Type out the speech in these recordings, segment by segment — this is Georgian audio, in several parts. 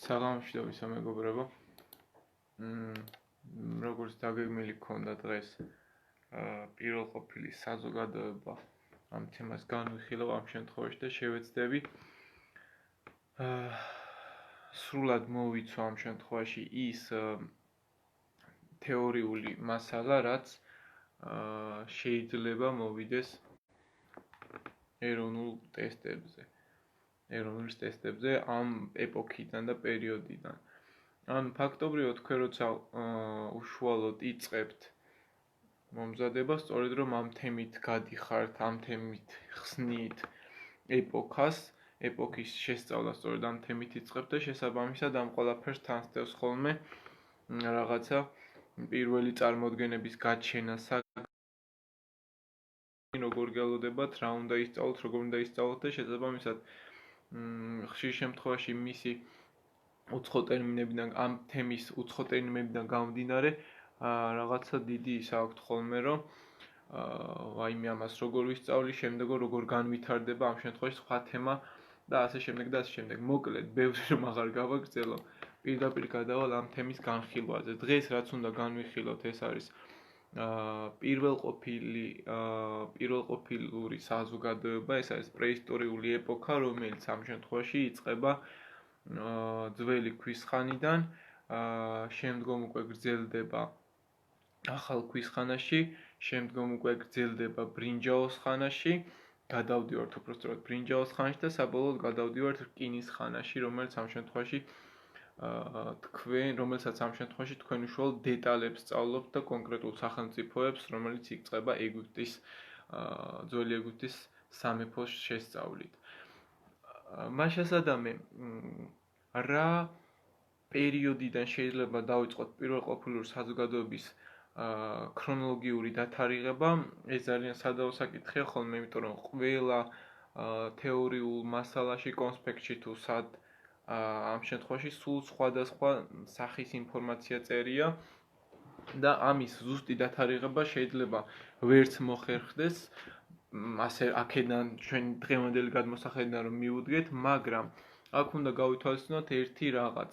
საღამოში მეგობრებო. როგორც დაგეგმილი გქონდა დღეს პირველყოფილი საზოგადოება ამ თემას განვიხილავ ამ შემთხვევაში და შევეცდები სრულად მოვიცვა ამ შემთხვევაში ის თეორიული მასალა, რაც შეიძლება მოვიდეს ეროვნულ ტესტებზე ამ ეპოქიდან და პერიოდიდან. ან ფაქტობრივად თქვენ როცა უშუალოდ იწყებთ მომზადებას, სწორედ რომ ამ თემით გადიხართ, ამ თემით ხსნით ეპოქის შესწავლა სწორედ ამ თემით იწყებთ და შესაბამისად ამ ყველაფერს თან სდევს ხოლმე რაღაცა პირველი წარმოდგენების გაჩენა, როგორ გელოდებათ, რა უნდა ისწავლოთ, როგორ უნდა ისწავლოთ და შესაბამისად ხშირ შემთხვევაში მისი უცხო ტერმინებიდან, ამ თემის უცხო ტერმინებიდან გამომდინარე, რაღაცა დიდი ის აქვთ ხოლმე, რომ აიმე ამას როგორ ვისწავლი, შემდეგო როგორ განვითარდება ამ შემთხვევაში სხვა თემა და ასე შემდეგ და ასე შემდეგ. მოკლედ, ბევრი რომ აღარ გავაგრძელო, პირდაპირ გადავალ ამ თემის განხილვაზე. დღეს რაც უნდა განვიხილოთ, ეს არის პირველყოფილური საზოგადოება, ეს არის პრეისტორიული ეპოქა, რომელიც ამ შემთხვევაში იწყება ძველი ქვის ხანიდან, შემდგომ უკვე გრძელდება ახალ ქვის ხანაში, შემდგომ უკვე გრძელდება ბრინჯაოს ხანაში, გადავდივართ უпростоრად ბრინჯაოს ხანაში და საბოლოოდ გადავდივართ რკინის ხანაში, რომელსაც ამ შემთხვევაში თქვენ უშუალოდ დეტალებს სწავლობთ და კონკრეტულ სახელმწიფოებს, რომელიც იწყება ძველი ეგვიპტის სამეფოს შესწავლით. მას შესაბამი რა პერიოდიდან შეიძლება დავიწყოთ პირველყოფილური საზოგადოების ქრონოლოგიური დათარიღება, ეს ძალიან სადავო საკითხია ხოლმე, იმიტომ რომ ყველა თეორიულ მასალაში, კონსპექტში თუ სად ამ შემთხვევაში სულ სხვადასხვა სახის ინფორმაცია წერია და ამის ზუსტი დათარიღება შეიძლება ვერც მოხერხდეს, ასე აქედან ჩვენ დღევანდელი გადმოსახედიდან რომ მივუდგეთ, მაგრამ აქ უნდა გავითვალისწინოთ ერთი რაღაც.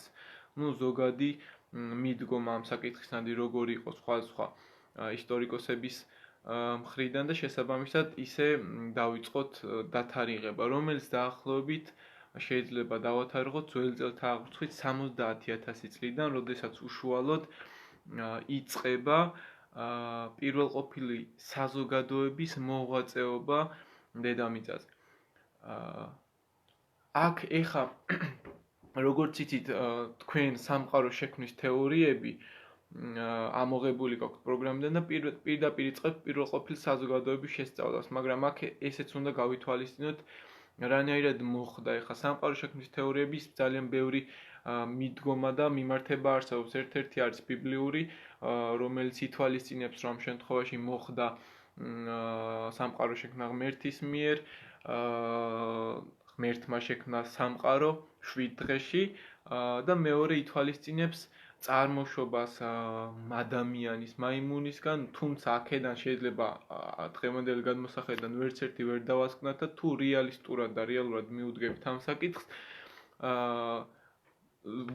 ზოგადი მიდგომა ამ საკითხისნადი როგორ იყო სხვადასხვა ისტორიკოსების მხრიდან და შესაბამისად ისე დავიწყოთ დათარიღება, რომელიც დაახლოებით შეიძლება დავათარიღოთ ძველი წელთა აღრიცხვით 70,000 წლიდან, როდესაც უშუალოდ იწყება პირველყოფილი საზოგადოების მოღვაწეობა დედამიწაზე. აქ ეხა როგორც იცით, თქვენ სამყაროს შექმნის თეორიები ამოღებული გაქვთ პროგრამიდან და პირდაპირ იწყებთ პირველყოფილი საზოგადოების შესწავლას, მაგრამ აქ ესეც უნდა გავითვალისწინოთ, რანაირად მოხდა ეხა სამყაროს შექმნის თეორიების ძალიან ბევრი მიდგომა და მიმართება არსებობს. ერთ-ერთი არის ბიბლიური, რომელიც ითვალისწინებს, რომ ამ შემთხვევაში მოხდა სამყარო შექმნა ღმერთის მიერ, ღმერთმა შექმნა სამყარო 7 დღეში და მეორე ითვალისწინებს წარმოშობას ადამიანის მაიმუნისგან, თუმცა აქედან შეიძლება დღევანდელი გადმოსახედიდან ვერც ერთი ვერ დავასკვნათ და თუ რეალისტურად და რეალურად მიუდგებით ამ საკითხს,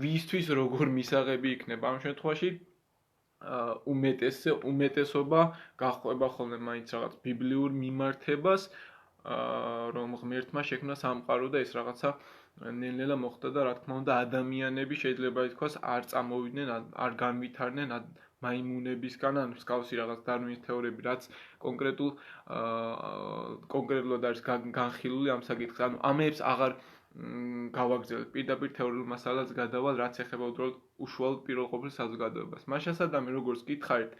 ვისთვის როგორ მისაღები იქნება ამ შემთხვევაში უმეტესობა გაჰყვება ხოლმე მაინც რაღაც ბიბლიურ მიმართებას, რომ ღმერთმა შექმნა სამყარო და ეს რაღაცა ნელ-ნელა მოხდა და რა თქმა უნდა ადამიანები შეიძლება ითქვას არ წამოვიდნენ, არ განვითარდნენ მაიმუნებისგან, ან მსგავსი რაღაც დარვინის თეორიები, რაც კონკრეტულად არის განხილული ამ საკითხს. ანუ ამებს აღარ გავაგრძელებ, პირდაპირ თეორიულ მასალას გადავალ, რაც ეხება უშუალოდ პირველყოფილ საზოგადოებას. მას შესაბამისად, როგორც გითხარით,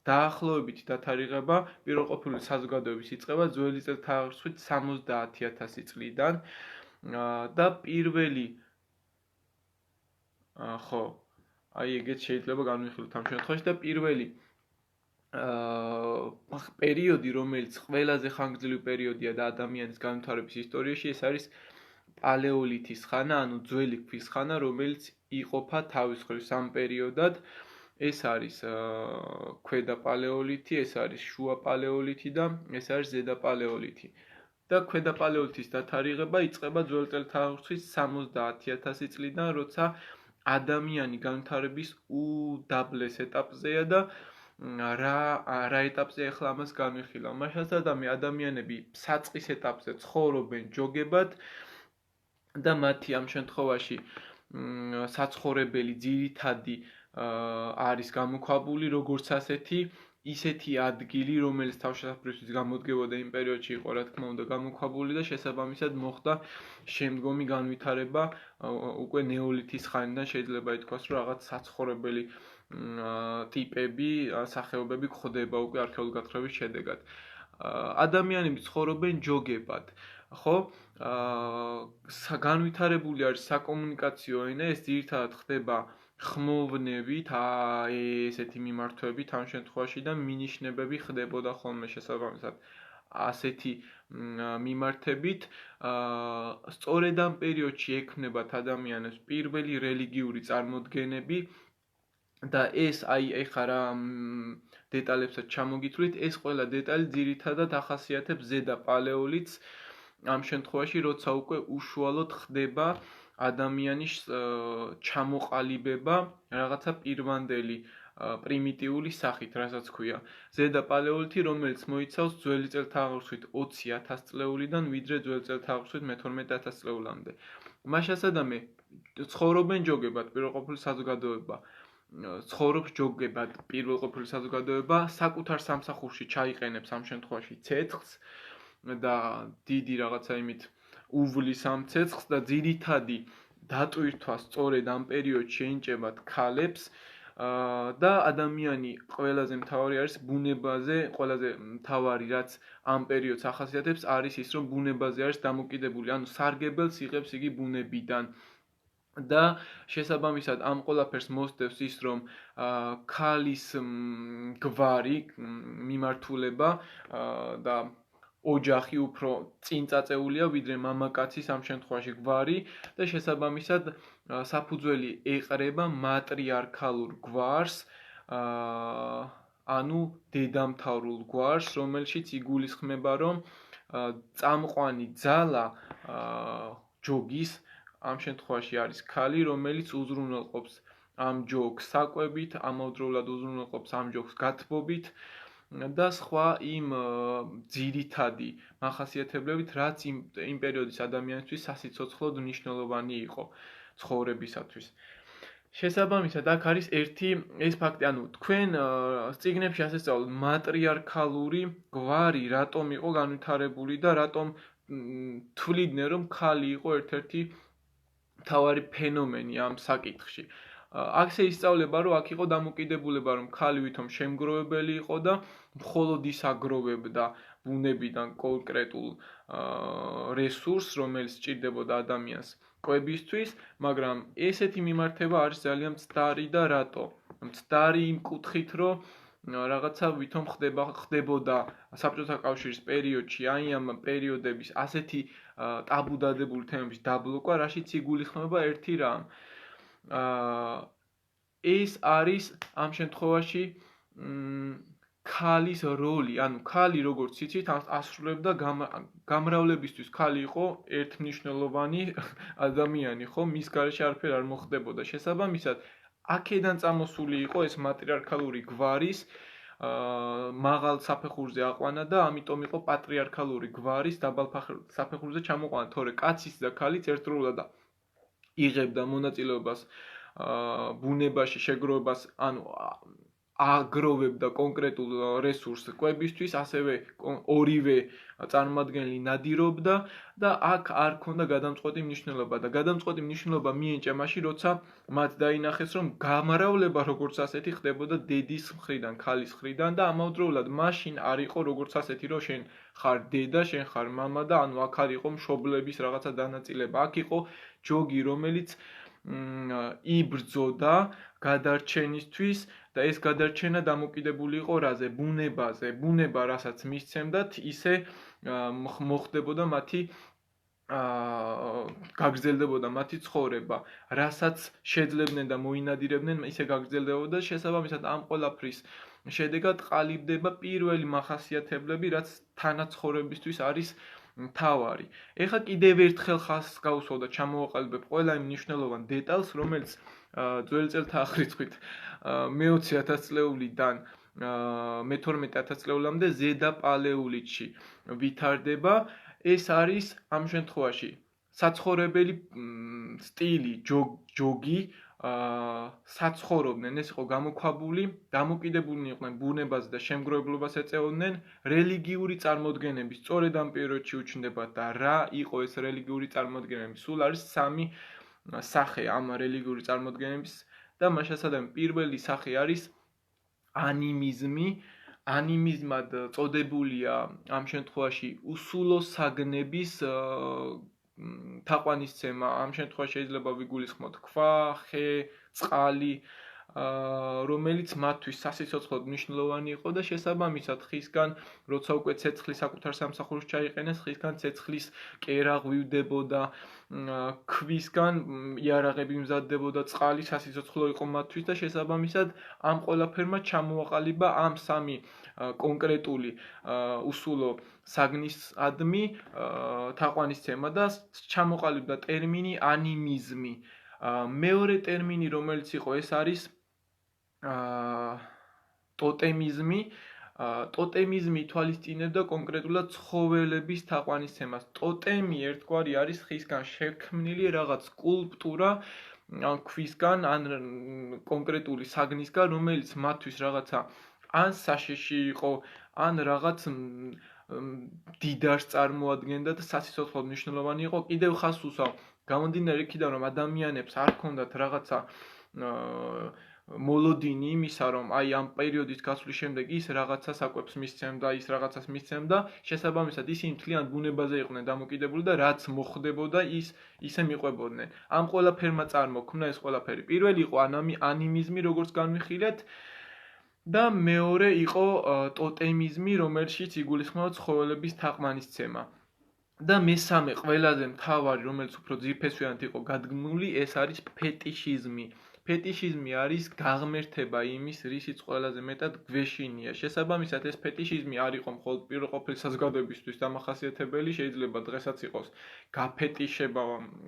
დაახლოებით დათარიღება პირველყოფილი საზოგადოების იწყება ძველი წელთა აღრიცხვით 70,000 წლიდან და პირველი ეგეც შეიძლება განვიხილოთ ამ შემთხვევაში და პირველი პერიოდი, რომელიც ყველაზე ხანგრძლივი პერიოდია და ადამიანის განვითარების ისტორიაში, ეს არის პალეოლითის ხანა, ანუ ძველი ქვის ხანა, რომელიც იყოფა თავის მხრივ სამ პერიოდად. ეს არის ქვედა პალეოლითი, ეს არის შუა პალეოლითი და ეს არის ზედა პალეოლითი. და ქვედა პალეოლითის დათარიღება იწყება ძველი წელთაღრიცხვის 70,000 წლიდან, როცა ადამიანი განვითარების უდაბლეს ეტაპზეა და რა ეტაპზე ახლა ამას განვიხილავ. მაშასადამე ადამიანები საწყის ეტაპზე ცხოვრობენ ჯოგებად და მათი ამ შემთხვევაში საცხოვრებელი ძირითადი არის გამოქვაბული როგორც ისეთი ადგილი, რომელიც თავშესაფრისთვის გამოდგებოდა იმ პერიოდში იყო, რა თქმა უნდა, გამოქვაბული და შესაბამისად მოხდა შემდგომი განვითარება უკვე ნეოლითის ხანიდან შეიძლება ითქვას, რომ რაღაც საცხოვრებელი ტიპები, სახეობები გვხვდება უკვე არქეოლოგიური გათხრების შედეგად. ადამიანები ცხოვრობენ ჯოგებად, ხო? განვითარებული არის საკომუნიკაციო ენა, ეს ძირითადად ხდება ხმოვნებით, ესეთი მიმართვებით ამ შემთხვევაში და მინიშნებები ხდებოდა ხოლმე შესაბამისად ასეთი მიმართებით. სწორედ ამ პერიოდში ექმნებათ ადამიანებს პირველი რელიგიური წარმოდგენები და ეს ეხლა რა დეტალებსაც ჩამოგითვლით, ეს ყველა დეტალი ძირითადად ახასიათებს ზედა პალეოლითს ამ შემთხვევაში, როცა უკვე უშუალოდ ხდება ადამიანის ჩამოყალიბება რაღაცა პირვანდელი პრიმიტიული სახით, რასაც ქვია. ზედა პალეოლითი, რომელიც მოიცავს ძველი წელთაღრიცხვით 20,000 წლეულიდან ვიდრე ძველი წელთაღრიცხვით მე-12,000 წლეულამდე. მაშასადამე ცხოვრობენ ჯოგებად პირველყოფილი საზოგადოება. ცხოვრობს ჯოგებად პირველყოფილი საზოგადოება, საკუთარ სამსახურში ჩაიყენებს ამ შემთხვევაში ცეცხლს და დიდი რაღაცა იმით უვლის ამ ცეცხლს და ძირითადი დატვირთვა სწორედ ამ პერიოდში ენიჭებათ ქალებს და ადამიანი ყველაზე მთავარი არის ბუნებაზე, ყველაზე მთავარი რაც ამ პერიოდს ახასიათებს არის ის, რომ ბუნებაზე არის დამოკიდებული, ანუ სარგებელს იღებს იგი ბუნებიდან. და შესაბამისად ამ ყველაფერს მოსდევს ის, რომ ქალის გვარი, მიმართულება და ოჯახი უფრო წინ წაწეულია ვიდრე მამაკაცის ამ შემთხვევაში გვარი და შესაბამისად საფუძველი ეყრება მატრიარქალურ გვარს, ანუ დედამთავრულ გვარს, რომელშიც იგულისხმება, რომ წამყვანი ძალა ჯოგის ამ შემთხვევაში არის ქალი, რომელიც უზრუნველყოფს ამ ჯოგს საკვებით, ამავდროულად უზრუნველყოფს ამ ჯოგს გათბობით და სხვა იმ ძირითადი მახასიათებლებით, რაც იმ პერიოდის ადამიანისთვის სასიცოცხლოდ მნიშვნელოვანი იყო ცხოვრებისათვის. შესაბამისად, აქ არის ერთი ეს ფაქტი, ანუ თქვენ წიგნებში ასე სწავლობთ, მატრიარქალური გვარი რატომ იყო განვითარებული და რატომ თვლიდნენ, რომ ქალი იყო ერთ-ერთი მთავარი ფენომენი ამ საკითხში. აქ ისწავლება, რომ აქ იყო დამოკიდებულება, რომ ქალი ვითომ შემგროვებელი იყო და მხოლოდ ის აგროვებდა ბუნებიდან კონკრეტულ რესურსს, რომელიც სჭირდებოდა ადამიანს კვებისთვის, მაგრამ ესეთი მიმართება არის ძალიან მცდარი და რატო? მცდარი იმ კუთხით, რომ რაღაცა ვითომ ხდებოდა საბჭოთა კავშირის პერიოდში, აი ამ პერიოდების ასეთი ტაბუ დადებული თემების დაბლოკვა, რაშიც იგულისხმება ერთი რამ. ეს არის ამ შემთხვევაში ქალის როლი, ანუ ქალი როგორც იცით, ასრულებდა გამრავლებისთვის ქალი იყო ერთმნიშვნელოვანი ადამიანი, ხო? მის გარეშე არაფერი არ მოხდებოდა. შესაბამისად, აქედან წამოსული იყო ეს მატრიარქალური გვარის მაღალ საფეხურზე აყვანა და ამიტომ იყო პატრიარქალური გვარის დაბალ საფეხურზე ჩამოყვანა, თორე კაცის და ქალიც ერთდროულად იღებდა მონაწილეობას ბუნებაში, შეგროვებას, ანუ აგროვებდა კონკრეტულ რესურსს კვებისთვის, ასევე ორივე წარმოადგენელი ნადირობდა და აქ არ ქონდა გადამწყვეტი მნიშვნელობა და გადამწყვეტი მნიშვნელობა მიენჭა მაშინ, როცა მათ დაინახეს, რომ გამრავლება როგორც ასეთი ხდებოდა დედის მხრიდან, ქალის მხრიდან და ამავდროულად მაშინ არ იყო როგორც ასეთი, რომ შენ ხარ დედა, შენ ხარ მამა და ანუ აქ არ იყო მშობლების რაღაცა დანაწილება, აქ იყო ჯოგი, რომელიც იბრძოდა გადარჩენისთვის და ეს გადარჩენა დამოკიდებული იყო რაზე? ბუნებაზე. ბუნება, რასაც მისცემდათ, ისე მოხდებოდა მათი გაგრძელდებოდა მათი ცხოვრება, რასაც შეძლებდნენ და მოინადირებდნენ, ისე გაგრძელდებოდა და შესაბამისად ამ ყველაფრის შედეგად ყალიბდება პირველი მახასიათებლები, რაც თანაცხოვრებისთვის არის მთავარი. ეხლა კიდევ ერთხელ ხაზს გავუსვავ და ჩამოვაყალიბებ ყველა იმ მნიშვნელოვან დეტალს, რომელიც ძველი წელთა აღრიცხვით მე-20,000 წლეულიდან მე-12,000 წლეულამდე ზედა პალეოლითში ვითარდება. ეს არის ამ შემთხვევაში საცხოვრებელი სტილი, ჯოგი, საცხოვრობდნენ, ეს იყო გამოქვაბული, დამოკიდებულნი იყვნენ ბუნებაზე და შემგროვებლობას ეწეოდნენ, რელიგიური წარმოდგენები სწორედ ამ პერიოდში უჩნდება და რა იყო ეს რელიგიური წარმოდგენები? სულ არის 3 სახე ამ რელიგიური წარმოდგენების და მასშტაბად პირველი სახე არის ანიმიზმი. ანიმიზმად წოდებულია ამ შემთხვევაში უსულო საგნების თაყვანისცემა. ამ შემთხვევაში შეიძლება ვიგულისხმოთ ქვა, ხე, წყალი, რომელიც მათთვის სასიცოცხლოდ მნიშვნელოვანი იყო და შესაბამისად ხისგან, როცა უკვე ცეცხლი საკუთარ სამსახურს ჩაიყენეს, ხისგან ცეცხლის კერა ღვივდებოდა, ქვისგან იარაღები მზადდებოდა, წყალი სასიცოცხლო იყო მათთვის და შესაბამისად ამ ყველაფერმა ჩამოაყალიბა ამ 3 კონკრეტული უსულო საგნისადმი თაყვანისცემა და ჩამოყალიბდა ტერმინი ანიმიზმი. მეორე ტერმინი, რომელიც იყო, ეს არის ტოტემიზმი. ტოტემიზმი ითვალისწინებდა კონკრეტულად ცხოველების თაყვანისცემას. ტოტემი ერთგვარი არის ხისგან შექმნილი რაღაც სკულპტურა, ან ქვისგან, ან კონკრეტული საგნისგან, რომელიც მათთვის რაღაცა ან საშიში იყო, ან რაღაც დიდარს წარმოადგენდა და სასიცოცხლოდ მნიშვნელოვანი იყო. კიდევ ხაზს უსვამ, გამომდინარე იქიდან, რომ ადამიანებს არ ჰქონდათ რაღაცა მოლოდინი იმისა, რომ აი ამ პერიოდის გასვლის შემდეგ ის რაღაცას აკვებს მისცემდა, ის რაღაცას მისცემდა, შესაბამისად ისინი მთლიან ბუნებაზე იყვნენ დამოკიდებული და რაც მოხდებოდა, ისე მიყვებოდნენ. ამ ყველაფერმა წარმოქმნა ეს ყველაფერი. პირველი იყო ანიმიზმი, როგორც განვიხილეთ, და მეორე იყო ტოტემიზმი, რომელშიც იგულისხმება ცხოველების თაყვანისცემა. და მესამე ყველაზე მთავარი, რომელიც უფრო ძირფესვიანად იყო გადგმული, ეს არის ფეტიშიზმი. ფეტიშიზმი არის გაღმერთება იმის, რისიც ყველაზე მეტად გვეშინია. შესაბამისად, ეს ფეტიშიზმი არ იყო მხოლოდ პირველყოფილი საზოგადოებისთვის დამახასიათებელი, შეიძლება დღესაც იყოს გაფეტიშება,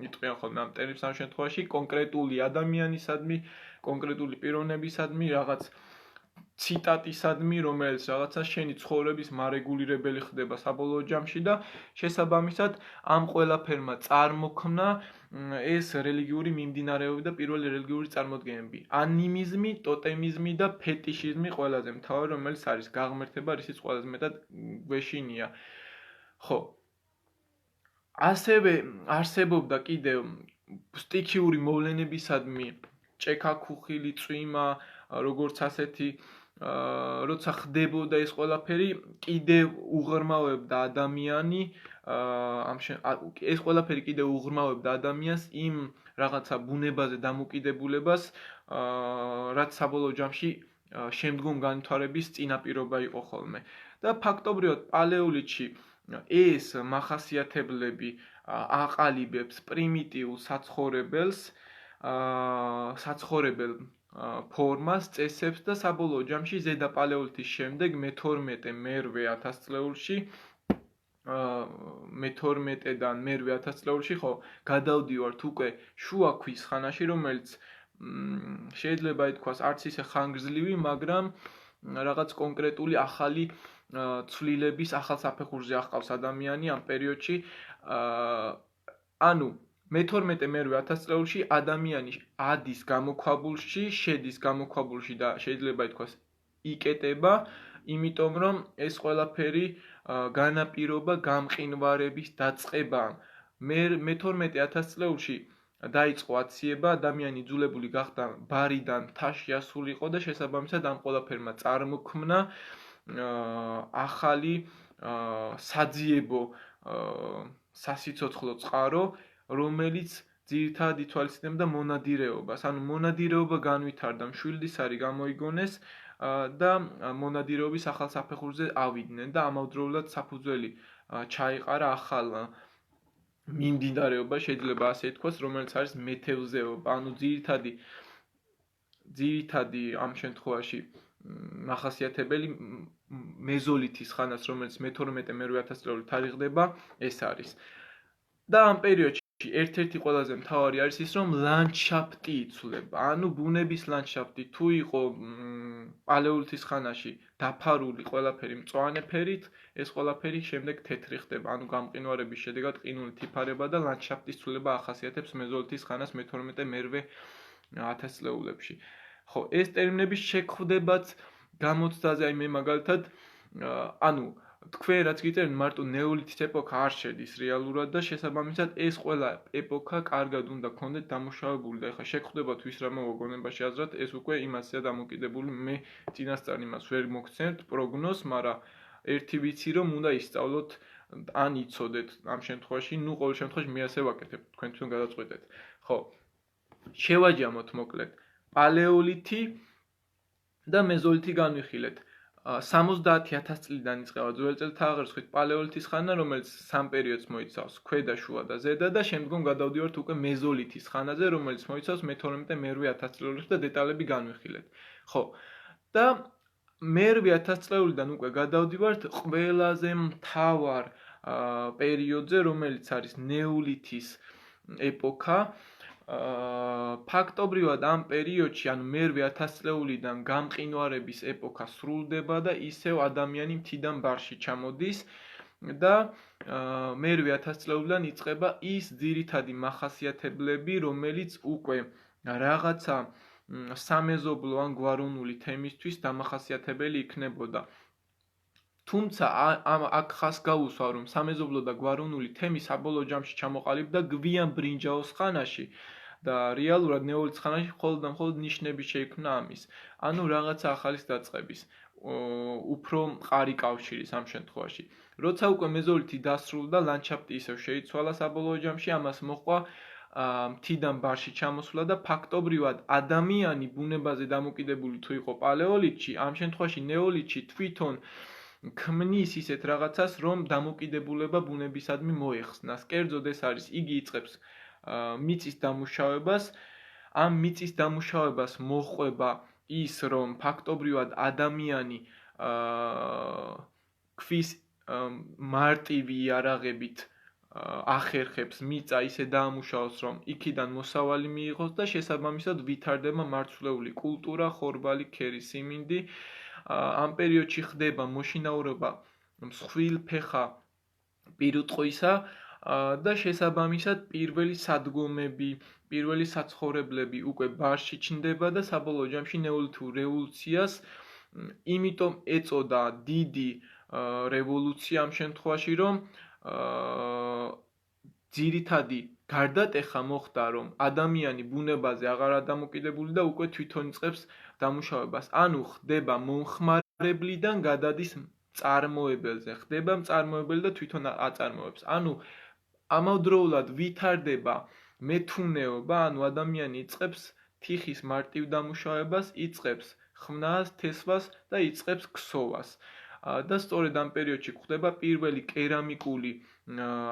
იტყვიან ხოლმე ამ ტერმინს ამ შემთხვევაში, კონკრეტული ადამიანისადმი, კონკრეტული პიროვნებისადმი, რაღაც ციტატისადმი, რომელიც რაღაცა შენი ცხოვრების მარეგულირებელი ხდება საბოლოო ჯამში და შესაბამისად ამ ყველაფერმა წარმოქმნა ეს რელიგიური მიმდინარეობები და პირველი რელიგიური წარმოდგენები. ანიმიზმი, ტოტემიზმი და ფეტიშიზმი ყველაზე მთავარი, რომელიც არის გაღმერთება, რისიც ყველაზე მეტად გვეშინია. ხო. ასევე არსებობდა კიდევ სტიქიური მოვლენებისადმი ჭექა-ქუხილი, წვიმა, როგორც ასეთი როცა ხდებოდა ეს ყველაფერი, კიდევ უღრმავებდა ადამიანი, ეს ყველაფერი კიდევ უღრმავებდა ადამიანს იმ რაღაცა ბუნებაზე დამოკიდებულებას, რაც საბოლოო ჯამში შემდგომ განვითარების წინაპირობა იყო ხოლმე. და ფაქტობრივად პალეოლითში ეს მახასიათებლები აყალიბებს პრიმიტიულ საცხოვრებელ ფორმას, წესებს და საბოლოო ჯამში ზედა პალეოლითის შემდეგ მე-12-1000 წლეულში მე-12-დან მე-1000 წლეულში ხო გადავდივართ უკვე შუა ქვის ხანაში, რომელიც შეიძლება ითქვას არც ისე ხანგრძლივი, მაგრამ რაღაც კონკრეტული ახალი ცვლილების ახალ საფეხურზე ახყავს ადამიანი ამ პერიოდში. ანუ მე-12-მე-1000 წლეულში ადამიანი ადის გამოქვაბულში, შედის გამოქვაბულში და შეიძლება ითქვას იკეტება, იმიტომ რომ ეს ყველაფერი განაპირობა გამყინვარების დაწყებამ. მე-12-1000 წლეულში დაიწყო აციება, ადამიანი იძულებული გახდა ბარიდან მთაში ასულიყო და შესაბამისად ამ ყველაფერმა წარმოქმნა ახალი საძიებო სასიცოცხლო წყარო, რომელიც ძირითადად ითვალისწინებდა მონადირეობას. ანუ მონადირეობა განვითარდა, მშვილდისარი გამოიგონეს და მონადირეობის ახალ საფეხურზე ავიდნენ და ამავდროულად საფუძველი ჩაიყარა ახალ მიმდინარეობა, შეიძლება ასე ითქვას, რომელიც არის მეთევზეობა. ანუ ძირითადი ამ შემთხვევაში მახასიათებელი მეზოლითის ხანას, რომელიც მე-12-მე 1000 წლით თარიღდება, ეს არის. და ამ პერიოდში ერთ-ერთი ყველაზე მთავარი არის ის, რომ ლანდშაფტი იცვლება. ანუ ბუნების ლანდშაფტი თუ იყო პალეოლითის ხანაში დაფარული ყველაფერი მწვანე ფერით, ეს ყველაფერი შემდეგ თეთრი ხდება. ანუ გამყინვარების შედეგად ყინულით იფარება და ლანდშაფტის ცვლილება ახასიათებს მეზოლითის ხანას მე-12-მე 1000 წლებში. ხო, ეს ტერმინები შეგვხვდებაც გამოცდაზე, აი მე მაგალითად, ანუ თქვენ რაც გიწერთ მარტო ნეოლითის ეპოქა არ შედის რეალურად და შესაბამისად ეს ყველა ეპოქა კარგად უნდა გქონდეთ დამუშავებული და ეხლა შეგვხვდებათ ვის რა მოგონებაში აზრად, ეს უკვე იმასია დამოკიდებული, მე წინასწარ იმას ვერ მოგცემთ პროგნოზს, მაგრამ ერთი ვიცი რომ უნდა ისწავლოთ ან იცოდეთ ამ შემთხვევაში, ნუ ყოველ შემთხვევაში მე ასე ვაკეთებ, თქვენ თვითონ გადაწყვეტეთ. ხო, შევაჯამოთ მოკლედ პალეოლითი და მეზოლითი განვიხილეთ. 70000 წლიდან იწყება ძველი წელთაღრიცხვით პალეოლითის ხანა, რომელიც სამ პერიოდს მოიცავს: ქვედა, შუა და ზედა და შემდგომ გადავდივართ უკვე მეზოლითის ხანაზე, რომელიც მოიცავს მე-12-მე 1000 წლეულებს და დეტალები განვიხილეთ. ხო. და მე-1000 წლეულიდან უკვე გადავდივართ ყველაზე მთავარ პერიოდზე, რომელიც არის ნეოლითის ეპოქა. ფაქტობრივად ამ პერიოდში, ანუ მე-1000 წლეულიდან გამყინვარების ეპოქა სრულდება და ისევ ადამიანი მთიდან ბარში ჩამოდის და მე-1000 წლეულიდან იწყება ის ძირითადი მახასიათებლები, რომელიც უკვე რაღაცა სამეზობლო ან გვაროვნული თემისთვის დამახასიათებელი იქნებოდა. თუმცა აქ ხას გაუსვა, რომ სამეზობლო და გვაროვნული თემი საბოლოო ჯამში ჩამოყალიბდა გვიან ბრინჯაოს ხანაში და რეალურად ნეოლითის ხანაში მხოლოდ და მხოლოდ ნიშნები შეიქმნა ამის. ანუ რაღაცა ახალის დაწყების, უფრო მყარი კავშირის ამ შემთხვევაში. როცა უკვე მეზოლითი დასრულდა, ლანდშაფტი ისევ შეიცვალა საბოლოო ჯამში, ამას მოჰყვა მთიდან ბარში ჩამოსვლა და ფაქტობრივად ადამიანი ბუნებაზე დამოკიდებული თუ იყო პალეოლითში, ამ შემთხვევაში ნეოლითში თვითონ ქმნის ისეთ რაღაცას, რომ დამოკიდებულება ბუნებისადმი მოეხსნას. კერძოდ ეს არის, იგი იწყებს მიწის დამუშავებას, ამ მიწის დამუშავებას მოჰყვება ის, რომ ფაქტობრივად ადამიანი ქვის მარტივი იარაღებით ახერხებს მიწა ისე დაამუშავოს, რომ იქიდან მოსავალი მიიღოს და შესაბამისად ვითარდება მარცვლეული კულტურა, ხორბალი, ქერი, სიმინდი. ამ პერიოდში ხდება მოშინაურება მსხვილფეხა პირუტყვისა და შესაბამისად პირველი სადგომები, პირველი საცხოვრებლები უკვე ბარში ჩნდება და საბოლოო ჯამში ნეოლითურ რევოლუციას იმიტომ ეწოდა დიდი რევოლუცია ამ შემთხვევაში, რომ ძირითადი გარდატეხა მოხდა, რომ ადამიანი ბუნებაზე აღარ დამოკიდებული და უკვე თვითონ იწყებს დამუშავებას. ანუ ხდება მომხმარებლიდან გადადის მწარმოებელზე, ხდება მწარმოებელი და თვითონ აწარმოებს. ანუ ამავდროულად ვითარდება მეთუნეობა, ანუ ადამიანი იწყებს თიხის მარტივ დამუშავებას, იწყებს ხმნას, თესვას და იწყებს ქსოვას. და სწორედ ამ პერიოდში ხდება პირველი კერამიკული,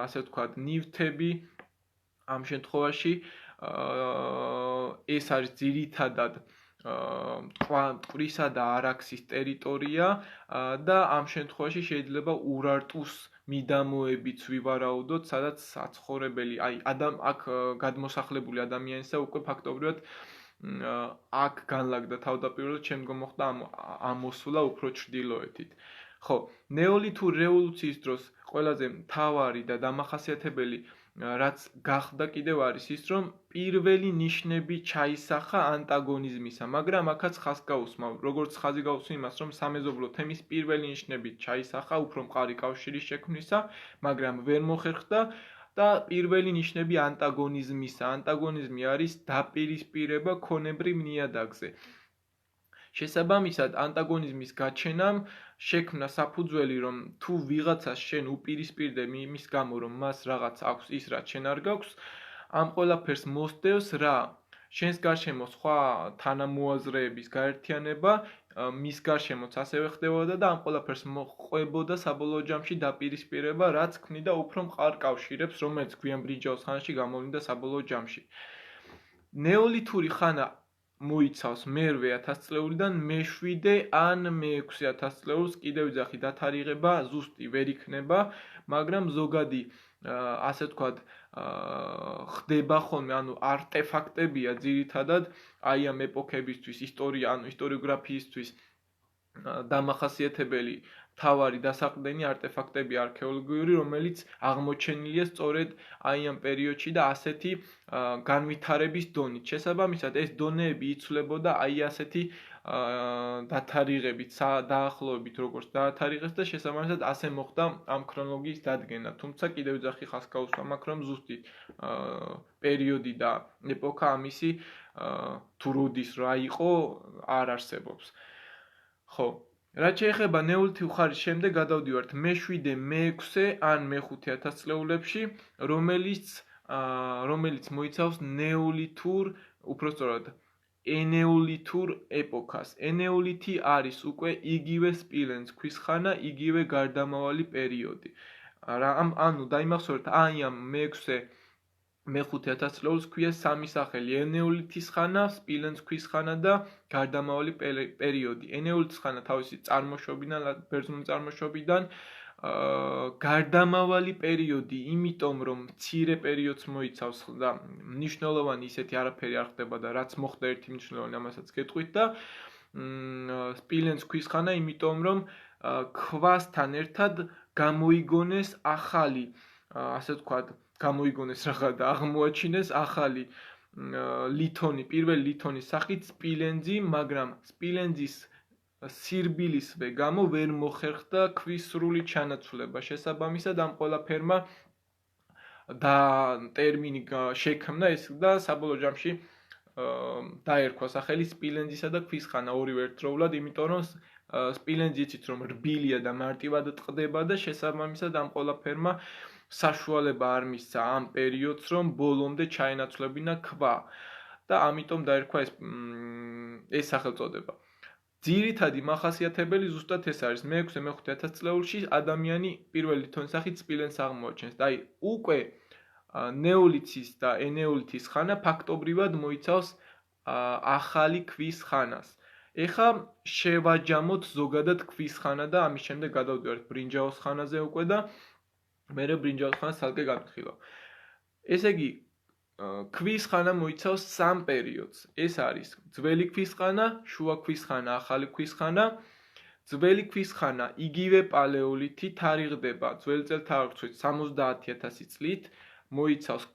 ასე ვთქვათ, ნივთები. ამ შემთხვევაში ეს არის ძირითადად ტყვისა და არაქსის ტერიტორია და ამ შემთხვევაში შეიძლება ურარტუს მიდამოებიც ვივარაუდოთ, სადაც საცხოვრებელი, აი აქ გადმოსახლებული ადამიანისა უკვე ფაქტობრივად აქ განლაგდა თავდაპირველად, შემდგომ მოხდა ამოსვლა უფრო ჩრდილოეთით. ხო, ნეოლითურ რევოლუციის დროს ყველაზე მთავარი და დამახასიათებელი რაც გახდა კიდევ არის ის, რომ პირველი ნიშნები ჩაისახა ანტაგონიზმისა, მაგრამ აქაც ხაზს გაუსმა, როგორც ხაზი გაუსვა იმას, რომ სამეზობლო თემის პირველი ნიშნები ჩაისახა უფრო მყარი კავშირის შექმნისა, მაგრამ ვერ მოხერხდა და პირველი ნიშნები ანტაგონიზმისა. ანტაგონიზმი არის დაპირისპირება ქონებრივ ნიადაგზე. შესაბამისად, ანტაგონიზმის გაჩენამ შექმნა საფუძველი, რომ თუ ვიღაცას შენ უპირისპირდებ იმის გამო, რომ მას რაღაც აქვს ის, რაც შენ არ გაქვს, ამ ყველაფერს მოსდევს რა? შენს გარშემო სხვა თანამოაზრეების გაერთიანება, მის გარშემოც ასევე ხდებოდა და ამ ყველაფერს მოჰყვებოდა საბოლოო ჯამში დაპირისპირება, რაც ქმნიდა უფრო მყარ კავშირებს, რომელიც გვიან ბრინჯაოს ხანაში გამოვლინდა საბოლოო ჯამში. ნეოლითური ხანა მოიცავს მერვე 1000 წლეულიდან მე-7 ან მე-6 წლეულს კიდევ იძახი დათარიღება ზუსტი ვერ იქნება, მაგრამ ზოგადი ასე ვთქვათ ხდება ხოლმე, ანუ არტეფაქტებია ძირითადად აი ამ ეპოქებისთვის, ანუ ისტორიოგრაფიისთვის დამახასიათებელი თავარი დასაყრდენი არტეფაქტები არქეოლოგიური, რომელიც აღმოჩენილია სწორედ აი ამ პერიოდში და ასეთი განვითარების დონით. შესაბამისად, ეს დონეები იცვლებოდა აი ასეთი დათარიღებით, დაახლოებით როგორც დაათარიღეს და შესაბამისად ასე მოხდა ამ ქრონოლოგიის დადგენა. თუმცა კიდევ იძახი ხას გაუსვამაქ, რომ ზუსტი პერიოდი და ეპოქა ამისი თუ როდის რა იყო არ არსებობს. ხო, რაც შეეხება ნეოლითურ ხანის შემდეგ გადავდივართ მე-7, მე-6 ან მე-5 წლეულებში, რომელიც მოიცავს ნეოლითურ, უпростоრად ენეოლითურ ეპოქას. ენეოლითი არის უკვე იგივე სპილენძ ქვის ხანა, იგივე გარდამავალი პერიოდი. ანუ დაიმახსოვრეთ, აი ამ მე-6 მე-5 წლეულს ქვია სამი სახელი: ენეოლითის ხანა, სპილენძ ქვის ხანა და გარდამავალი პერიოდი. ენეოლითის ხანა თავისი წარმოშობიდან, ბერძნული წარმოშობიდან, გარდამავალი პერიოდი, იმიტომ რომ მცირე პერიოდს მოიცავს და მნიშვნელოვანი ისეთი არაფერი არ ხდება და რაც მოხდა ერთი მნიშვნელოვანი, ამასაც გეტყვით და სპილენძ ქვის ხანა, იმიტომ რომ ქვასთან ერთად გამოიგონეს ახალი, ასე ვთქვათ, გამოიგონეს რაღაც და აღმოაჩინეს ახალი ლითონი, პირველი ლითონის სახით სპილენძი, მაგრამ სპილენძის სირბილისვე გამო ვერ მოხერხდა ქვის სრული ჩანაცვლება. შესაბამისად, ამ ყველაფერმა და ტერმინი შექმნა ეს და საბოლოო ჯამში დაერქვა სახელი სპილენძისა და ქვის ხანა ორივე ერთდროულად, იმიტომ რომ სპილენძი იცით რომ რბილია და მარტივად ტყდება და შესაბამისად ამ ყველაფერმა საშუალება არ მისცა ამ პერიოდს, რომ ბოლომდე ჩაენაცვლებინა ქვა და ამიტომ დაერქვა ეს სახელწოდება. ძირითადი მახასიათებელი ზუსტად ეს არის. მე-6, მე-5 წლეულში ადამიანი პირველი ლითონის სახით სპილენძს აღმოაჩენს. და აი უკვე ნეოლითის და ენეოლითის ხანა ფაქტობრივად მოიცავს ახალი ქვის ხანას. ეხა შევაჯამოთ ზოგადად ქვის ხანა და ამის შემდეგ გადავდივართ ბრინჯაოს ხანაზე უკვე და მერე ბრინჯაოს ხანას ცალკე გავთხილავ. ესე იგი, ქვის ხანა მოიცავს სამ პერიოდს. ეს არის ძველი ქვის ხანა, შუა ქვის ხანა, ახალი ქვის ხანა. ძველი ქვის ხანა იგივე პალეოლითი თარიღდება ძველი წელთაღრიცხვით 70000 წლით, მოიცავს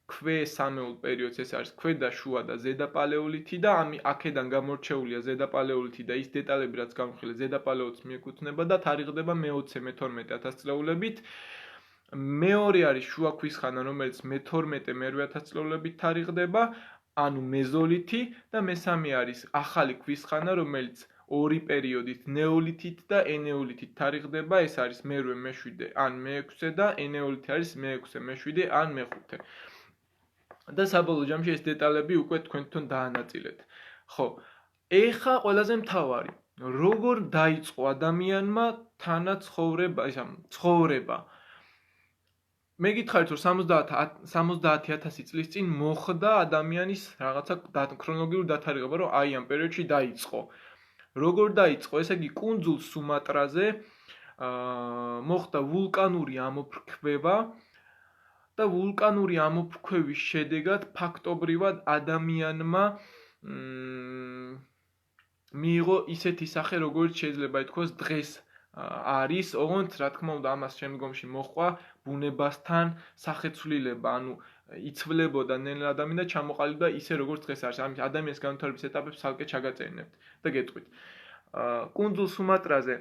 ქვე-სამეულ პერიოდს, ეს არის ქვედა, შუა და ზედა პალეოლითი და აქედან გამორჩეულია ზედა პალეოლითი და ის დეტალები, რაც გამხილე ზედა პალეოლითს მიეკუთვნება და თარიღდება მე-20-მე-12 წლეულებით. მეორე არის შუა ქვის ხანა, რომელიც მე-12-მე-8 წლეულებით თარიღდება, ანუ მეზოლითი და მესამე არის ახალი ქვის ხანა, რომელიც ორი პერიოდით, ნეოლითით და ენეოლითით თარიღდება, ეს არის მე-8, მე-7 ან მე-6 და ენეოლითი არის მე-6, მე-7 ან მე-5. და საბოლოო ჯამში ეს დეტალები უკვე თქვენ თვითონ დაანაწილეთ. ხო, ეხა ყველაზე მთავარი, როგორ დაიწყო ადამიანმა ცხოვრება. მე გითხარით, რომ 70000 წლის წინ მოხდა ადამიანის რაღაცა ქრონოლოგიური დათარიღება, რომ აი ამ პერიოდში დაიწყო. როგორ დაიწყო? ესე იგი, კუნძულ სუმატრაზე მოხდა ვულკანური ამოფრქვევა და ვულკანური ამოფრქვევის შედეგად ფაქტობრივად ადამიანმა მიიღო ისეთი სახე, როგორც შეიძლება ითქვას დღეს არის, ოღონდ რა თქმა უნდა ამას შემდგომში მოჰყვა ბუნებასთან სახეცვლილება, ანუ იცვლებოდა ნელ ადამიანი და ჩამოყალიბდა ისე როგორც დღეს არის. ამის ადამიანის განვითარების ეტაპებს ცალკე ჩაგაწერინებთ და გეტყვით. კუნძულ სუმატრაზე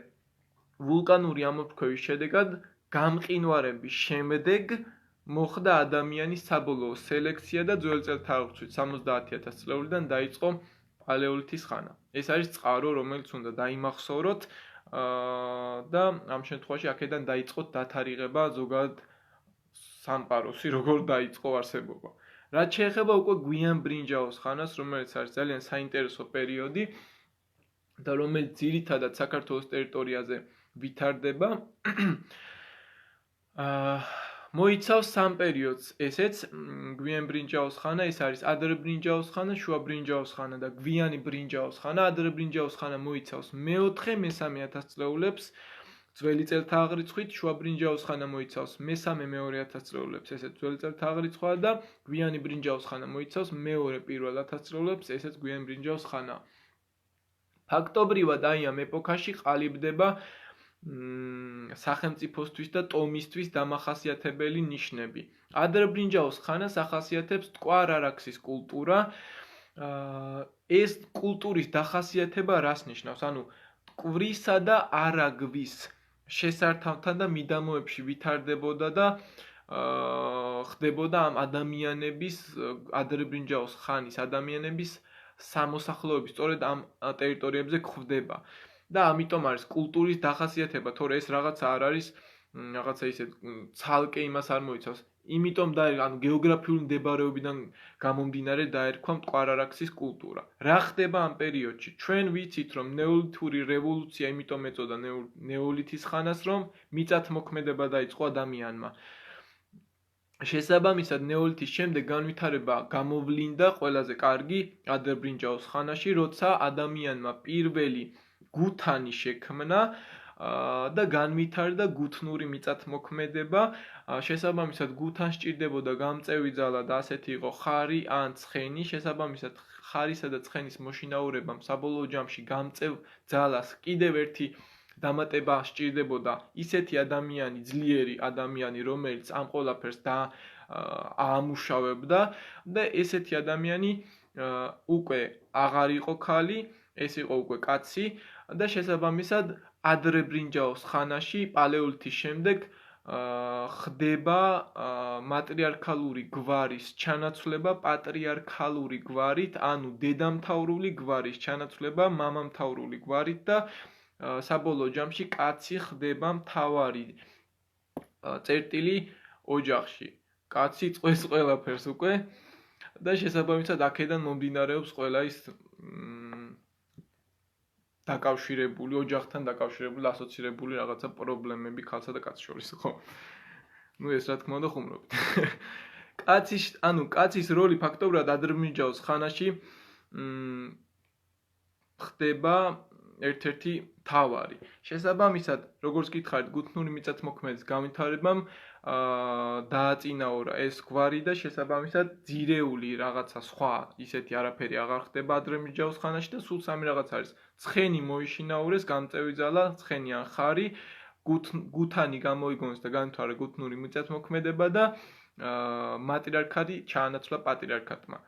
ვულკანური ამოფრქვევის შედეგად გამყინვარების შემდეგ მოხდა ადამიანის საბოლოო სელექცია და ძველი წელთაღრიცხვით 70000 წლეულიდან დაიწყო პალეოლითის ხანა. ეს არის წყარო, რომელიც უნდა დაიმახსოვროთ და ამ შემთხვევაში აქედან დაიწყოთ დათარიღება ზოგადად სამყაროსი, როგორ დაიწყო არსებობა. რაც შეეხება უკვე გვიან ბრინჯაოს ხანას, რომელიც არის ძალიან საინტერესო პერიოდი და რომელიც ძირითადად საქართველოს ტერიტორიაზე ვითარდება, მოიცავს სამ პერიოდს, ესეც გვიან ბრინჯაოს ხანა, ეს არის ადრე ბრინჯაოს ხანა, შუა ბრინჯაოს ხანა და გვიანი ბრინჯაოს ხანა. ადრე ბრინჯაოს ხანა მოიცავს მეოთხე, მესამე ათასწლეულებს ძველი წელთა აღრიცხვით, შუა ბრინჯაოს ხანა მოიცავს მესამე, მეორე ათასწლეულებს, ესეც ძველი წელთა აღრიცხვაა და გვიანი ბრინჯაოს ხანა მოიცავს მეორე, პირველ ათასწლეულებს, ესეც გვიანი ბრინჯაოს ხანა. ფაქტობრივად აი ამ ეპოქაში ყალიბდება სახელმწიფოსთვის და ტომისთვის დამახასიათებელი ნიშნები. ადრე ბრინჯაოს ხანას ახასიათებს მტკვარ-არაქსის კულტურა. ეს კულტურის დახასიათება რას ნიშნავს? ანუ მტკვრისა და არაგვის შესართავთან და მიდამოებში ვითარდებოდა და ხდებოდა ამ ადამიანების ადრე ბრინჯაოს ხანის ადამიანების სამოსახლოები სწორედ ამ ტერიტორიებზე გვხვდება. და ამიტომ არის კულტურის დახასიათება, თორე ეს რაღაცა არ არის რაღაცა ისე ცალკე იმას არ მოიცავს. იმიტომ და ანუ გეოგრაფიული მდებარეობიდან გამომდინარე დაერქვა მტკვარ-არაქსის კულტურა. რა ხდება ამ პერიოდში? ჩვენ ვიცით, რომ ნეოლითური რევოლუცია იმიტომ ეწოდა ნეოლითის ხანას, რომ მიწათმოქმედება დაიწყო ადამიანმა. შესაბამისად, ნეოლითის შემდეგ განვითარება გამოვლინდა ყველაზე კარგი ადრე ბრინჯაოს ხანაში, როცა ადამიანმა პირველი გუთანი შექმნა და განვითარდა გუთნური მიწათმოქმედება. შესაბამისად, გუთანს სჭირდებოდა გამწევი ძალა და ასეთი იყო ხარი ან ცხენი. შესაბამისად, ხარისა და ცხენის მოშინაურებამ საბოლოო ჯამში გამწევ ძალას კიდევ ერთი დამატება სჭირდებოდა ისეთი ადამიანი, ძლიერი ადამიანი, რომელიც ამ ყველაფერს აამუშავებდა და ესეთი ადამიანი უკვე აღარ იყო ქალი, ეს იყო უკვე კაცი და შესაბამისად ადრე ბრინჯაოს ხანაში პალეოლითის შემდეგ ხდება მატრიარქალური გვარის ჩანაცვლება პატრიარქალური გვარით, ანუ დედამთავრული გვარის ჩანაცვლება მამამთავრული გვარით და საბოლოო ჯამში კაცი ხდება მთავარი წერტილი ოჯახში. კაცი წყვეს ყველაფერს უკვე და შესაბამისად აქედან მომდინარეობს ყველა ის დაკავშირებული, ოჯახთან დაკავშირებული, ასოცირებული რაღაცა პრობლემები ქალსა და კაცს შორის, ხო? ნუ ეს რა თქმა უნდა ხუმრობთ. კაცის როლი ფაქტობრივად ადრე ბრინჯაოს ხანაში ხდება ერთ-ერთი მთავარი. შესაბამისად, როგორც გითხარით, გუთნური მიწათმოქმეdes განვითარებამ დააწინაურა ეს გვარი და შესაბამისად ძირეული რაღაცა სხვა ისეთი არაფერი აღარ ხდება ადრე ბრინჯაოს ხანაში და სულ სამი რაღაც არის. ცხენი მოიშინაურეს, გამწევი ძალა, ცხენი ან ხარი, გუთანი გამოიგონეს და განვითარა გუთნური მიწათმოქმედება და მატრიარქატი ჩაანაცვლა პატრიარქატმა.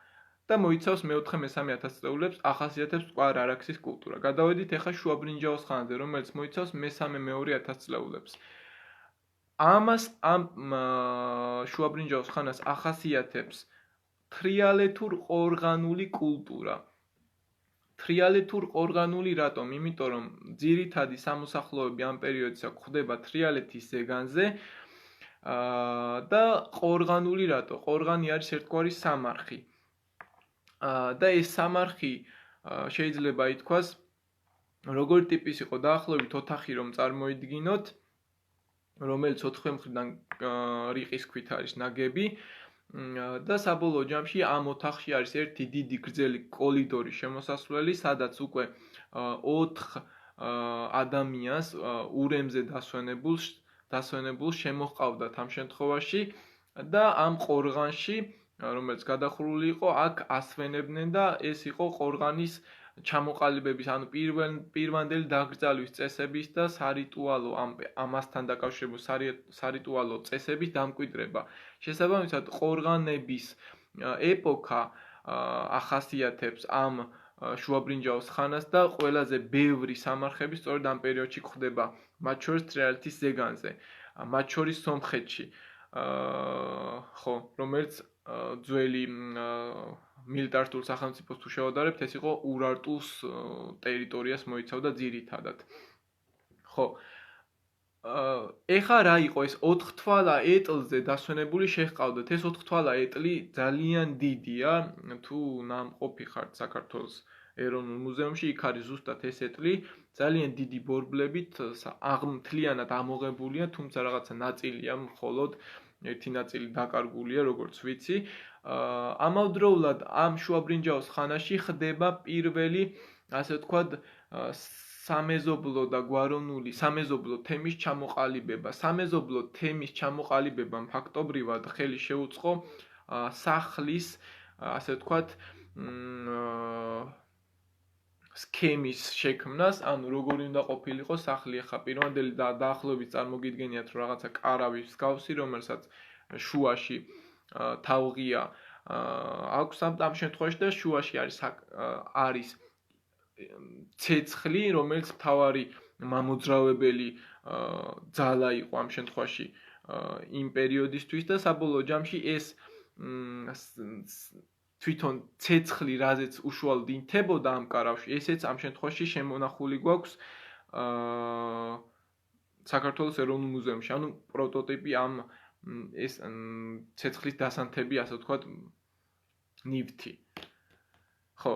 და მოიცავს მეოთხე, მესამე ათასწლეულებს, ახასიათებს მტკვარ-არაქსის კულტურა. გადავედით ახლა შუა ბრინჯაოს ხანაზე, რომელიც მოიცავს მესამე, მეორე ათასწლეულებს. ამას ამ შუა ბრინჯაოს ხანას ახასიათებს თრიალეთურ ყორღანული კულტურა. თრიალეთურ ყორღანული რატომ? იმიტომ რომ ძირითადი სამოსახლოები ამ პერიოდისა გვხვდება თრიალეთის ზეგანზე და ყორღანული რატო? ყორღანი არის ერთგვარი სამარხი. და ეს სამარხი შეიძლება ითქვას როგორი ტიპის იყო დაახლოებით ოთახი რომ წარმოიდგინოთ, რომელიც 4 მხრიდან რიყის ქვით არის ნაგები და საბოლოო ჯამში ამ ოთახში არის ერთი დიდი გრძელი კორიდორი შემოსასვლელი, სადაც უკვე 4 ადამიანს ურემზე დასვენებულ შემოჰყავდათ ამ შემთხვევაში და ამ ყორღანში რომელიც გადახურული იყო, აქ ასვენებდნენ და ეს იყო ყორღანის ჩამოყალიბების, ანუ პირვანდელი დაკრძალვის წესების და სარიტუალო ამასთან დაკავშირებული სარიტუალო წესების დამკვიდრება. შესაბამისად, ყორღანების ეპოქა ახასიათებს ამ შუა ბრინჯაოს ხანას და ყველაზე ბევრი სამარხები სწორედ ამ პერიოდში გვხდება, მათ შორის თრიალეთის ზეგანზე, მათ შორის სომხეთში, ხო, რომელიც ძველი მილიტარისტულ სახელმწიფოს თუ შევადარებთ, ეს იყო ურარტუს ტერიტორიას მოიცავდა ძირითადად. ხო. ეხა რა იყო ეს 4 თვალა ეტლზე დასვენებული შეჰყავდათ. ეს 4 თვალა ეტლი ძალიან დიდია, თუ ნამყოფი ხართ საქართველოს ეროვნულ მუზეუმში, იქ არის ზუსტად ეს ეტლი, ძალიან დიდი ბორბლებით, მთლიანად ამოღებულია, თუმცა რაღაცა ნაწილია მხოლოდ ერთი ნაწილი დაკარგულია, როგორც ვიცი. ამავდროულად ამ შუაბრინჯაოს ხანაში ხდება პირველი, ასე ვთქვათ, სამეზობლო და გვაროვნული სამეზობლო თემის ჩამოყალიბება. სამეზობლო თემის ჩამოყალიბებამ ფაქტობრივად ხელი შეუწყო სახლის, ასე ვთქვათ, სქემის შექმნას, ანუ როგორი უნდა ყოფილიყო სახლი. ახლა პირვანდელი დაახლოებით წარმოგიდგენიათ, რომ რაღაცა კარავის მსგავსი, რომელსაც შუაში თავღია აქვს ამ შემთხვევაში და შუაში არის ცეცხლი, რომელიც მთავარი მამოძრავებელი ძალა იყო ამ შემთხვევაში იმ პერიოდისთვის და საბოლოო ჯამში ეს თვითონ ცეცხლი, რაზეც უშუალოდ ინთებოდა ამ კარავში, ესეც ამ შემთხვევაში შემონახული გვაქვს საქართველოს ეროვნულ მუზეუმში. ანუ პროტოტიპი ამ ეს ცეცხლის დასანთები, ასე ვთქვათ, ნივთი. ხო,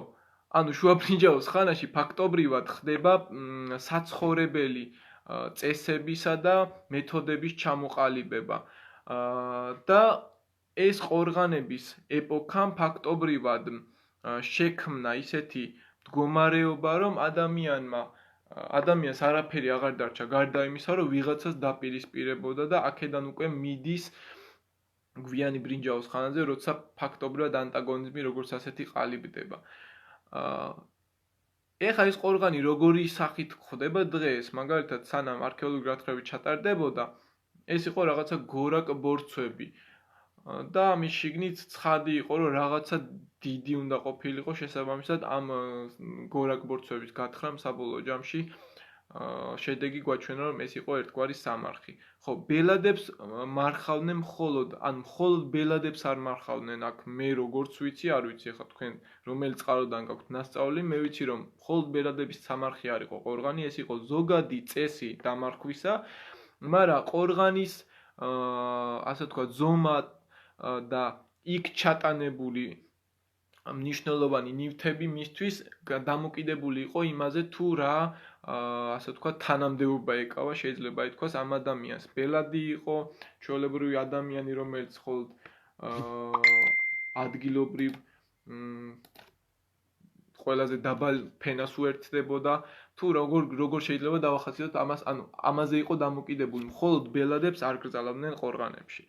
ანუ შუაბრინჯაოს ხანაში ფაქტობრივად ხდება საცხოვრებელი წესებისა და მეთოდების ჩამოყალიბება და ეს ყორღანების ეპოქამ ფაქტობრივად შექმნა ისეთი მდგომარეობა, რომ ადამიანს არაფერი აღარ დარჩა გარდა იმისა, რომ ვიღაცას დაპირისპირებოდა და აქედან უკვე მიდის გვიანი ბრინჯაოს ხანაზე, როცა ფაქტობრივად ანტაგონიზმი როგორც ასეთი ყალიბდება. ეხლა ეს ყორღანი როგორი სახით ხდება დღეს, მაგალითად, სანამ არქეოლოგიური გათხრები ჩატარდებოდა, ეს იყო რაღაცა გორაკ-ბორცვები. და ამის შიგნით ცხადი იყო, რომ რაღაცა დიდი უნდა ყოფილიყო შესაბამისად ამ გორაკ-ბორცვების გათხრამ საბოლოო ჯამში შედეგი გვაჩვენა, რომ ეს იყო ერთგვარი სამარხი. ხო, ბელადებს მარხავდნენ მხოლოდ ბელადებს არ მარხავდნენ, აქ მე როგორც ვიცი, არ ვიცი ახლა თქვენ რომელი წყაროდან გაქვთ ნასწავლი, მე ვიცი რომ მხოლოდ ბელადების სამარხი არ იყო ყორღანი, ეს იყო ზოგადი წესი დამარხვისა, მაგრამ ყორღანის ასე ვთქვათ, ზომა და იქ ჩატანებული მნიშვნელოვანი ნივთები მისთვის დამოკიდებული იყო იმაზე, თუ რა ასე ვთქვათ, თანამდებობა ეკავა, შეიძლება ითქვას ამ ადამიანს. ბელადი იყო ჩვეულებრივი ადამიანი, რომელიც მხოლოდ ადგილობრივ ყველაზე დაბალ ფენას უერთდებოდა, თუ როგორ შეიძლება დავახასიათოთ ამას, ანუ ამაზე იყო დამოკიდებული, მხოლოდ ბელადებს არ კრძალავდნენ ყორღანებში.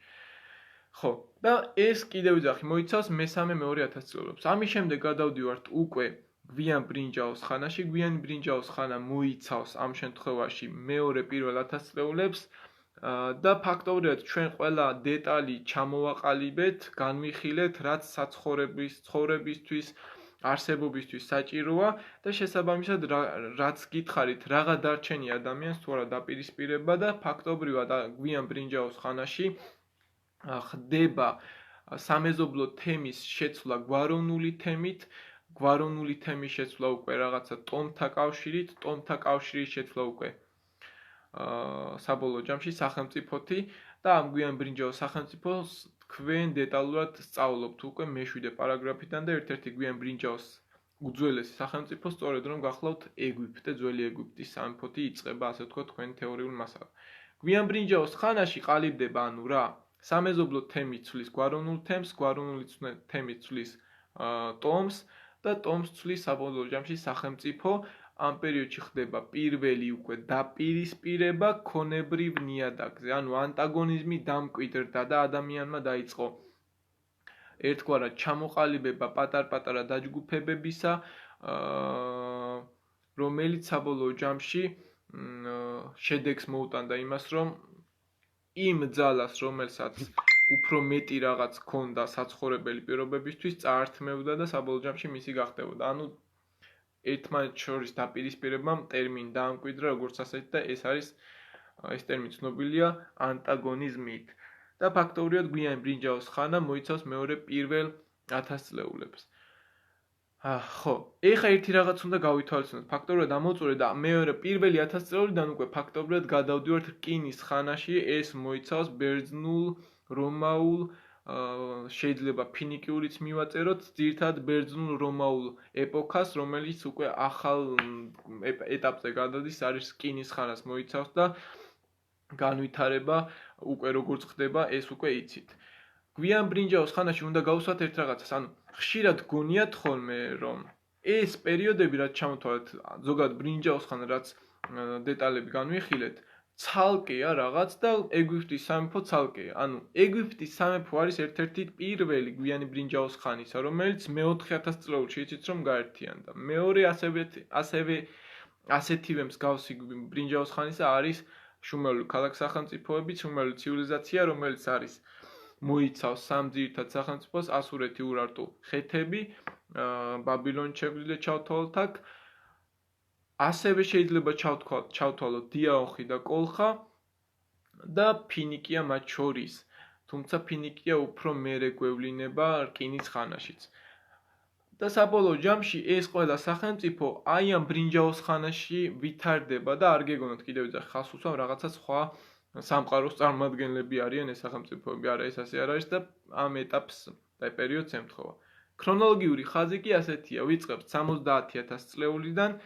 ხო, და ეს კიდევ ვიძახი, მოიცავს მესამე-მეორე ათასწლეულებს. ამის შემდეგ გადავდივართ უკვე გვიან ბრინჯაოს ხანაში. გვიანი ბრინჯაოს ხანა მოიცავს ამ შემთხვევაში მეორე-პირველ ათასწლეულებს და ფაქტობრივად ჩვენ ყველა დეტალი ჩამოვაყალიბეთ, განვიხილეთ, რაც ცხოვრებისთვის, არსებობისთვის საჭიროა და შესაბამისად რაც გითხარით, რაღა დარჩენია ადამიანს თუ არა დაპირისპირება და ფაქტობრივად გვიან ბრინჯაოს ხანაში ხდება სამეზობლო თემის შეცვლა გვაროვნული თემით, გვაროვნული თემის შეცვლა უკვე რაღაცა ტომთა კავშირით, ტომთა კავშირის შეცვლა უკვე საბოლოო ჯამში სახელმწიფოთი და ამ გვიან ბრინჯაოს სახელმწიფოს თქვენ დეტალურად სწავლობთ უკვე მე-7 პარაგრაფიდან და ერთ-ერთი გვიან ბრინჯაოს უძველესი სახელმწიფო სწორედ რომ გახლავთ ეგვიპტე, ძველი ეგვიპტის სამეფოთი იწყება, ასე ვთქვათ, თქვენი თეორიული მასალა. გვიან ბრინჯაოს ხანაში ყალიბდება, ანუ რა, სამეზობლო თემი ცვლის გვაროვნულ თემს, გვაროვნული თემი ცვლის ტომს და ტომს ცვლის საბოლოო ჯამში სახელმწიფო. ამ პერიოდში ხდება პირველი უკვე დაპირისპირება ქონებრივ ნიადაგზე, ანუ ანტაგონიზმი დამკვიდრდა და ადამიანმა დაიწყო ერთგვარად ჩამოყალიბება პატარ-პატარა დაჯგუფებებისა, რომელიც საბოლოო ჯამში შედეგს მოუტანდა იმას, რომ იმ ძალას, რომელსაც უფრო მეტი რაღაც ჰქონდა საცხოვრებელი პირობებისთვის, წაართმევდა და საბოლოო ჯამში მისი გახდებოდა. ანუ ერთმანეთს შორის დაპირისპირებამ ტერმინი დაამკვიდრა როგორც ასეთი და ეს ტერმინი ცნობილია ანტაგონიზმით. და ფაქტობრივად გვიანი ბრინჯაოს ხანა მოიცავს მეორე-პირველ ათასწლეულებს. ხო, ეხლა ერთი რაღაც უნდა გავითვალისწინოთ. ფაქტობრივად ამოვწურე და პირველი ათასწლეულიდან უკვე ფაქტობრივად გადავდივართ რკინის ხანაში, ეს მოიცავს ბერძნულ, რომაულ, შეიძლება ფინიკიურიც მივაწეროთ, ძირითადად ბერძნულ რომაულ ეპოქას, რომელიც უკვე ახალ ეტაპზე გადადის, არის რკინის ხანას მოიცავს და განვითარება უკვე როგორც ხდება, ეს უკვე იცით. გვიან ბრინჯაოს ხანაში უნდა გავუსვათ ერთ რაღაცას, ანუ ხშირად გონიათ ხოლმე, რომ ეს პერიოდები, რაც ჩამოთვალეთ, ზოგადად ბრინჯაოს ხანა, რაც დეტალები განვიხილეთ, ცალკეა რაღაც და ეგვიპტის სამეფო ცალკეა. ანუ ეგვიპტის სამეფო არის ერთ-ერთი პირველი გვიანი ბრინჯაოს ხანისა, რომელიც მე-4000 წლეულში იცით რომ გაერთიანდა. მეორე ასეთივე მსგავსი ბრინჯაოს ხანისა არის შუმერული ქალაქ-სახელმწიფოები, შუმერული ცივილიზაცია, რომელიც არის მოიცავს სამ ძირითად სახელმწიფოს: ასურეთი, ურარტუ, ხეთები, ბაბილონი შეგვიძლია ჩავთვალოთ აქ. ასევე შეიძლება ჩავთვალოთ დიაოხი და კოლხა და ფინიკია მათ შორის. თუმცა ფინიკია უფრო მერე გვევლინება რკინის ხანაშიც. და საბოლოო ჯამში ეს ყველა სახელმწიფო აი ამ ბრინჯაოს ხანაში ვითარდება და არ გეგონოთ კიდევ ვიძახი ხალხს უსვამ რაღაცა სხვა სამყაროს წარმომადგენლები არიან ეს სახელმწიფოები, არა ეს ასე არ არის და ამ ეტაპს და პერიოდს ემთხვევა. ქრონოლოგიური ხაზი კი ასეთია, ვიწყებთ 70000 წლეულიდან,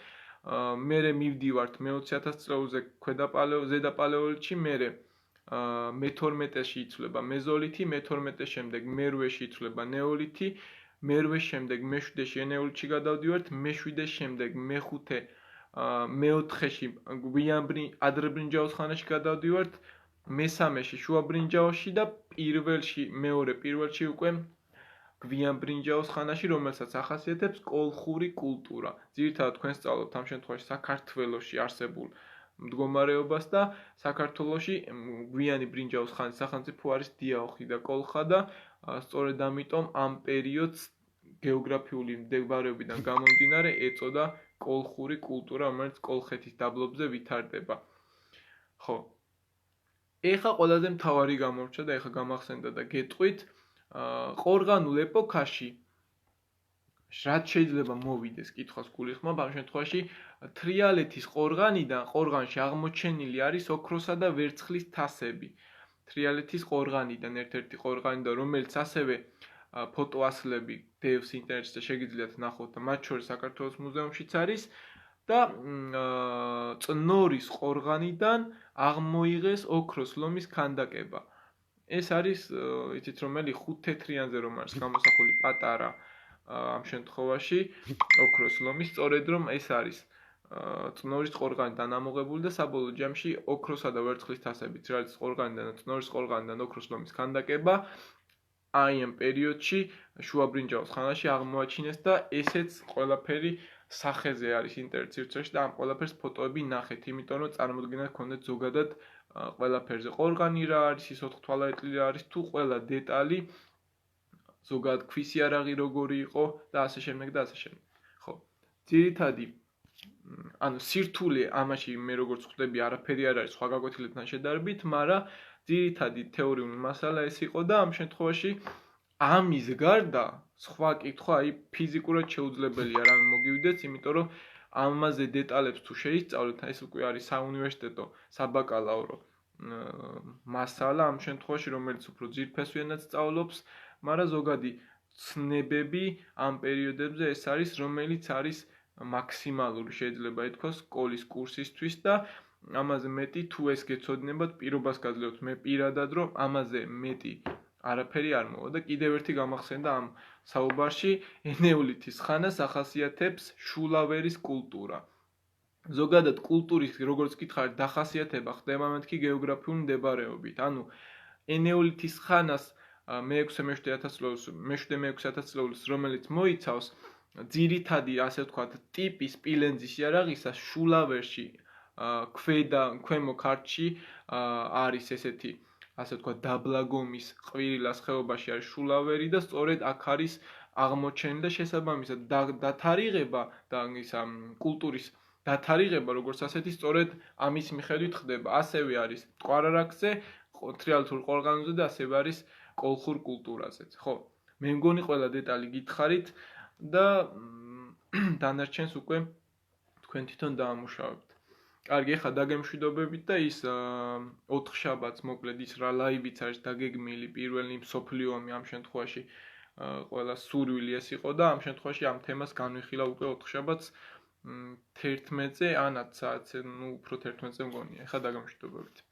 მერე მივდივართ მე-20000 წლეულზე ზედა პალეოლითში, მერე მე-12-ში იცვლება მეზოლითი, მე-12 შემდეგ მერვეში იცვლება ნეოლითი, მერვეს შემდეგ მე-7-ში ენეოლითში გადავდივართ, მე-7-ს შემდეგ მე-5 მე-4-ში ადრებრინჯაოს ხანაში გადავდივართ, მე-3-ში შუაბრინჯაოში და მეორე პირველში უკვე გვიან ბრინჯაოს ხანაში, რომელსაც ახასიათებს კოლხური კულტურა. ძირითადად თქვენ სწავლობთ ამ შემთხვევაში საქართველოში არსებულ მდგომარეობას და საქართველოში გვიანი ბრინჯაოს ხანის სახელმწიფო არის დიაოხი და კოლხა და სწორედ ამიტომ ამ პერიოდს გეოგრაფიული მდებარეობიდან გამომდინარე ეწოდა კოლხური კულტურა, რომელიც კოლხეთის დაბლობზე ვითარდება. ხო. ეხა ყველაზე მთავარი გამორჩა და ეხა გამახსენდა და გეტყვით, ყორღანულ ეპოქაში რაც შეიძლება მოვიდეს კითხვას გულისხმობ, ამ შემთხვევაში თრიალეთის ყორღანში აღმოჩენილი არის ოქროსა და ვერცხლის თასები. თრიალეთის ყორღანიდან ერთ-ერთი ყორღანიდან, რომელიც ასევე ფოტოასლები დევს ინტერნეტზე შეგიძლიათ ნახოთ და მათ შორის საქართველოს მუზეუმშიც არის და წნორის ყორღანიდან აღმოიღეს ოქროს ლომის ქანდაკება. ეს არის, იცით რომელი 5 თეთრიანზე რომ არის გამოსახული პატარა ამ შემთხვევაში ოქროს ლომი, სწორედ რომ ეს არის წნორის ყორღანიდან ამოღებული და საბოლოო ჯამში ოქროსა და ვერცხლის თასები, თრიალეთის ყორღანიდან და წნორის ყორღანიდან ოქროს ლომის ქანდაკება აი ამ პერიოდში შუაბრინჯაოს ხანაში აღმოაჩინეს და ესეც ყველაფერი სახეზე არის ინტერნეტ სივრცეში და ამ ყველაფერს ფოტოები ნახეთ, იმიტომ რომ წარმოდგენა გქონდეთ ზოგადად ყველაფერზე ყორღანი რა არის, ის 4 თვალაეტლი რა არის, თუ ყველა დეტალი ზოგადად ქვის იარაღი როგორი იყო და ასე შემდეგ და ასე შემდეგ. ხო. ძირითადი ანუ სირთულე ამაში მე როგორც ხვდები არაფერი არ არის სხვა გაკვეთილებთან შედარებით, მაგრამ ძირითადი თეორიული მასალა ეს იყო და ამ შემთხვევაში ამის გარდა სხვა კითხვა აი ფიზიკურად შეუძლებელია რამე მოგივიდეს, იმიტომ რომ ამაზე დეტალებს თუ შეისწავლეთ, ეს უკვე არის საუნივერსიტეტო, საბაკალავრო მასალა ამ შემთხვევაში, რომელიც უფრო ძირფესვიანად სწავლობს, მაგრამ ზოგადი ცნებები ამ პერიოდებზე ეს არის, რომელიც არის მაქსიმალური შეიძლება ითქვას სკოლის კურსისთვის და ამაზე მეტი თუ ეს გეცოდინებათ, პირობას გაძლევთ მე პირადად, რომ ამაზე მეტი არაფერი არ მოვა და კიდევ ერთი გამახსენდა ამ საუბარში ენეოლითის ხანას ახასიათებს შულავერის კულტურა. ზოგადად კულტურის როგორც გითხარით დახასიათება ხდება მეთქი გეოგრაფიული მდებარეობით. ანუ ენეოლითის ხანას მე-6-1000 წლეულის, რომელიც მოიცავს ძირითადი, ასე ვთქვათ, ტიპი სპილენძის იარაღისა შულავერში ქვემო ქართლში არის ესეთი, ასე ვთქვათ, დაბლაგომის ყვირილას ხეობაში არის შულავერი და სწორედ აქ არის აღმოჩენილი და შესაბამისად დათარიღება და ის კულტურის დათარიღება როგორც ასეთი სწორედ ამის მიხედვით ხდება. ასევე არის მტკვარ-არაქსზე, თრიალეთურ ყორღანზე და ასევე არის კოლხურ კულტურაზეც. ხო, მე მგონი ყველა დეტალი გითხარით და დანარჩენს უკვე თქვენ თვითონ დაამუშავებთ. კარგი, ახლა დაგემშვიდობებით და ის 4 შაბათს მოკლედ ის რა ლაივიც არის დაგეგმილი პირველი მსოფლიო ომი ამ შემთხვევაში ყველა სურვილი ეს იყო და ამ შემთხვევაში ამ თემას განვიხილა უკვე 4 შაბათს 11-ზე ანაც საათზე, უფრო 11-ზე მგონია. ახლა დაგემშვიდობებით.